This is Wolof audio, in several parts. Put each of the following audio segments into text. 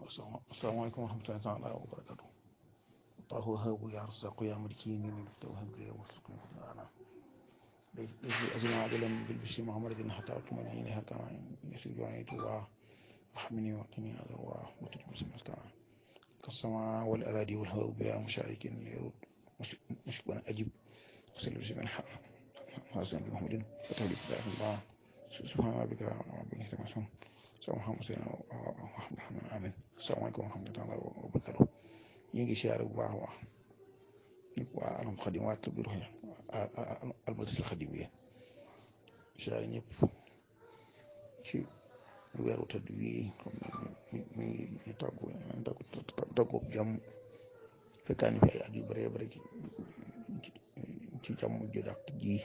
السلام عليكم ورحمة الله تعالى وبركاته. الله هاب يا رزاق يا ملكين توهب لي وسكن أنا ليس أزم عدلا بالبشر محمد حتى أكمل إليها كما يسجد عيت وأحمني وقني هذا وتجب سمعت كما كالسماء والأراضي والهواء بها مشارك يرد مشكبا أجب وسلم سمعنا حسن محمد فتولي الله سبحان ربك رب العزة عما يصفون سلام محمد سيدنا محمد آمين. السلام عليكم ورحمة الله وبركاته. ñu ngi siyaare bu baax a baax ñëpp waa Al Khadim waa Tëb bi ruux almadis al Khadim yi siyaare ñëpp ci weeru tëdd wi xam ne mi ngi tàggu jàmm fekkaani fi ay at yu bëree bëri ci jàmm ju dàq ji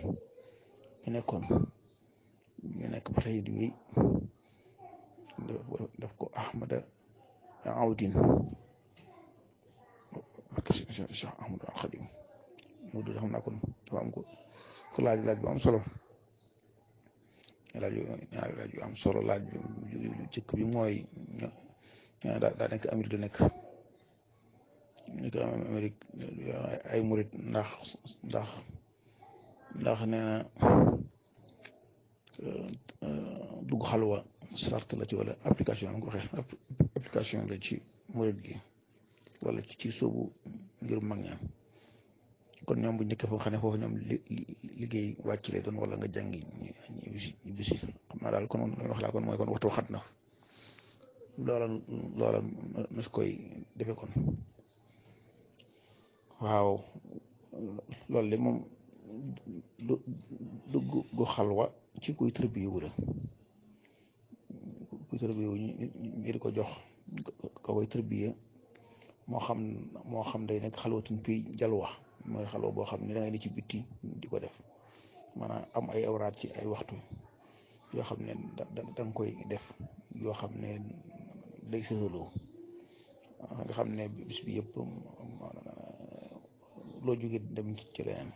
ñu nekk ba tey di wéy daf ko Ahmada Awdin ak Cheikh Ahmadou Khadim mu dul xam naa kon dafa am ko laaj bu am solo ñaari laaj yu am solo laaj yu jëkk bi mooy ñaa daa nekk Amérique ay murit ndax nee na dugg xalwa sart la ci wala application la ko waxee application la ci murit gi wala ci soobu ngir mag ñaan kon ñoom bu njëkkee foo xam ne foofu ñoom liggéey wàcc lay doon wala nga jàngi ñu bisi xam naa daal kon wax laa kon mooy kon waxtu xat na loola nas koy defe kon waaw loolu de moom dugg gu xalwa ci kuy tërbiyewu la kuy tërbiyewu ñu di ko jox ka koy tërbiye moo xam day nekk xalwatun fii jalwa mooy xalwa boo xam ne da ngay ne ci bitti di ko def maanaam am ay awraat ci ay waxtu yoo xam ne da nga koy def yoo xam ne day sësaloo nga xam ne bis bi yëpp loo jóge dem ci leneen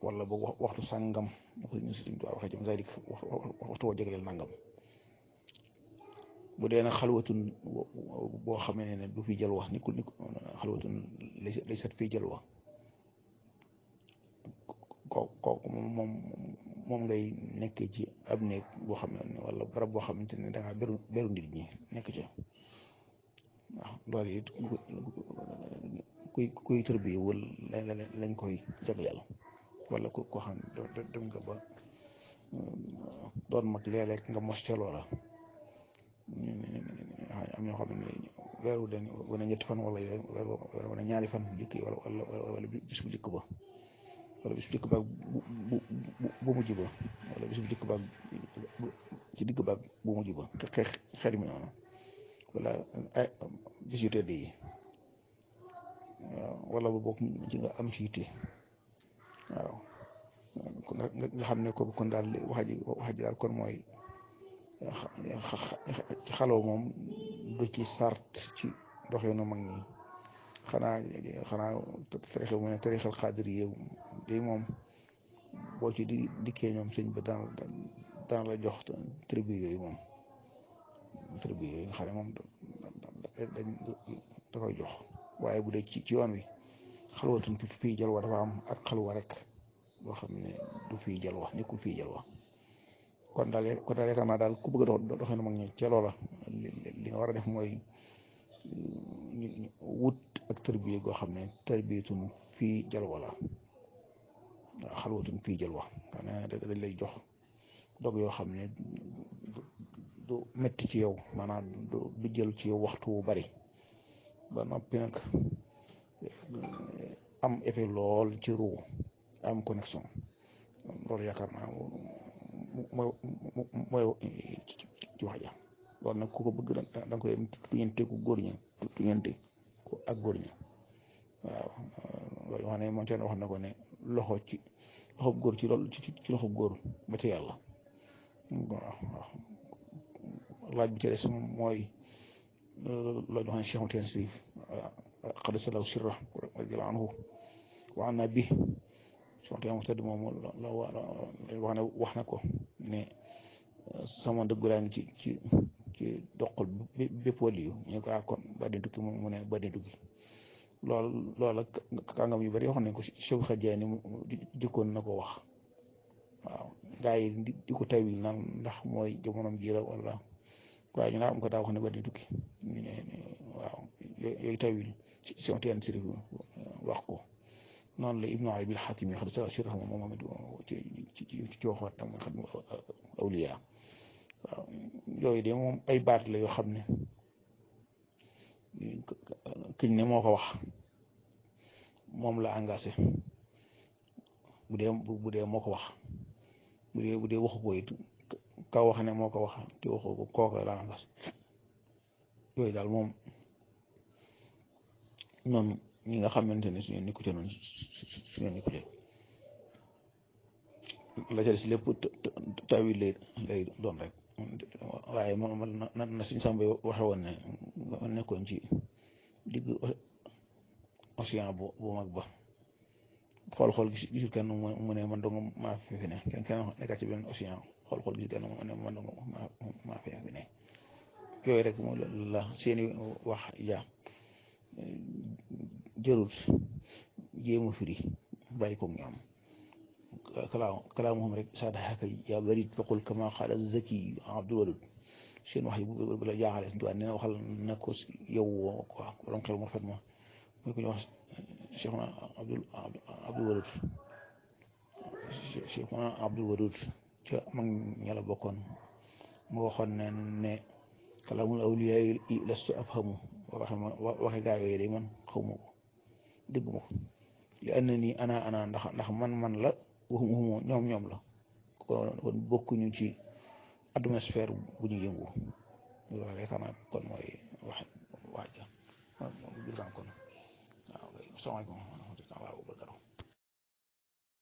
wala boog waxtu sàngam ñu ko ñu si waxee jëm zalik waxtu woo jagleel nangam bu dee nag xalwatun boo xamee ne du fi jalwa ni ko xalwatun lay sat fii jalwa kooku moom ngay nekkee ci ab néeg boo xam ne wala barab boo xamante ne da ngaa beru nit ñi nekk ca waaw loolu it kuy tërbi wala lañ koy jagleel wala ko xam ne dem nga ba doon mag léeg-léeg nga mos ca loola am ñoo xam ne weeru den wane ñetti fan wala weer wane ñaari fan jëkk yi wala bis bu jëkk ba wala bis bu jëkk baag bu mujj ba wala bis bu jëkk baag ci digg baag bu mujj ba xeet mi noonu wala ay bis yu tedd yi wala bu bokk ci nga am ci yitte waaw nga xam ne kooku kon daal wax ji daal kon mooy ci xaloo moom du ci sart ci doxeenu mag ñi xanaa tarix mu ne tarixal xaadir yi day moom boo ci dikkee ñoom sëñ ba dana la jox tribu yooyu moom tribu yooyu nga xam ne moom da koy jox waaye bu dee ci yoon wi xalwatun fii jalwa dafa am ak xalwa rek boo xam ne du fii jalwa nekkul fii jalwa kon daal yaakaar naa daal ku bëgg a doxee na mag ñi ca loola li nga war a def mooy wut ak tërbiye goo xam ne tërbiyatun fii jalwa la waaw xalwatun fii jalwa xam ne dañ lay jox dog yoo xam ne du metti ci yow maanaam du jël ci yow waxtu wu bari ba noppi nag am effet lool ci ruu am connexion loolu yaakaar naa mooy ci wax ja loolu nag ku ko bëgg da nga koy tuñante ku góor ña tuñante ko ak góor ña waaw loolu wax ne moom ci wax na ko ne loxo góor ci loolu ci loxo góor ba ci yàlla waaw laaj bi ci des moom mooy loolu wax ne Cheikh Mouteen Sirif qaddasallahu sirra radiyallahu anhu wa anna bi soxna mu tëdd moom wax na ko ne sama dëggu laa ngi ci ci doqal bépp wàll yu ñu ko kon bàddi tukki mu ne bàddi tukki loolu kàngam yu bari yoo xam ne ko Cheikh Xadiani mu jëkkoon na ko wax waaw gaa yi di ko tawil naan ndax mooy jamonoom ji la wala waaye ñu naa am ko daa wax ne bàddi tukki ñu ne waaw yooyu tawil ci sama teen sirif wax ko noonu la Ibnu Arabi al-Xaatimi xad sa sirah moom ci waxoon tam xam awliya waaw yooyu de moom ay baat la yoo xam ne kiñ ne moo ko wax moom la engagé bu dee moo ko wax bu dee waxu ko it ka wax ne moo ko wax te waxu ko kooka la engagé yooyu daal moom noonu ñi nga xamante ne suñu nekkute noonu suñu nekkute la ca des lépp tawil lay doon rek waaye moom na suñ sàmba waxe woon ne nekkoon ci digg océan bu mag ba xool gisul kenn mu ne man dong maa fi ne kenn nekkat ci benn océan xool gisul kenn mu ne man dong maa fi ne yooyu rek moo la seeni wax ja jërut jéema firi bàyyi ko ñoom kalaamuhum rek saadaxaka yaa barit faqul kama qaala zaki Abdul Wadud seen wax yi bu la jaaxale si nee na waxal na ko yow woo quoi borom xel mu rafet ma muy ko ñu wax Cheikhuna Abdul Wadud Cheikhuna Abdul Wadud ca mag ña la bokkoon mu waxoon ne kalaamul awliyaa yi lastu afhamu waxe gaa yooyu day man xawma ko dégg ma ko li ànd nii ana ndax man la waxuma ñoom la kon bokkuñu ci atmosphère bu ñu yëngu loolu rek xanaa kon mooy wax ja moom biir kon waaw salaamaaleykum wa rahmatulah wa barakatuh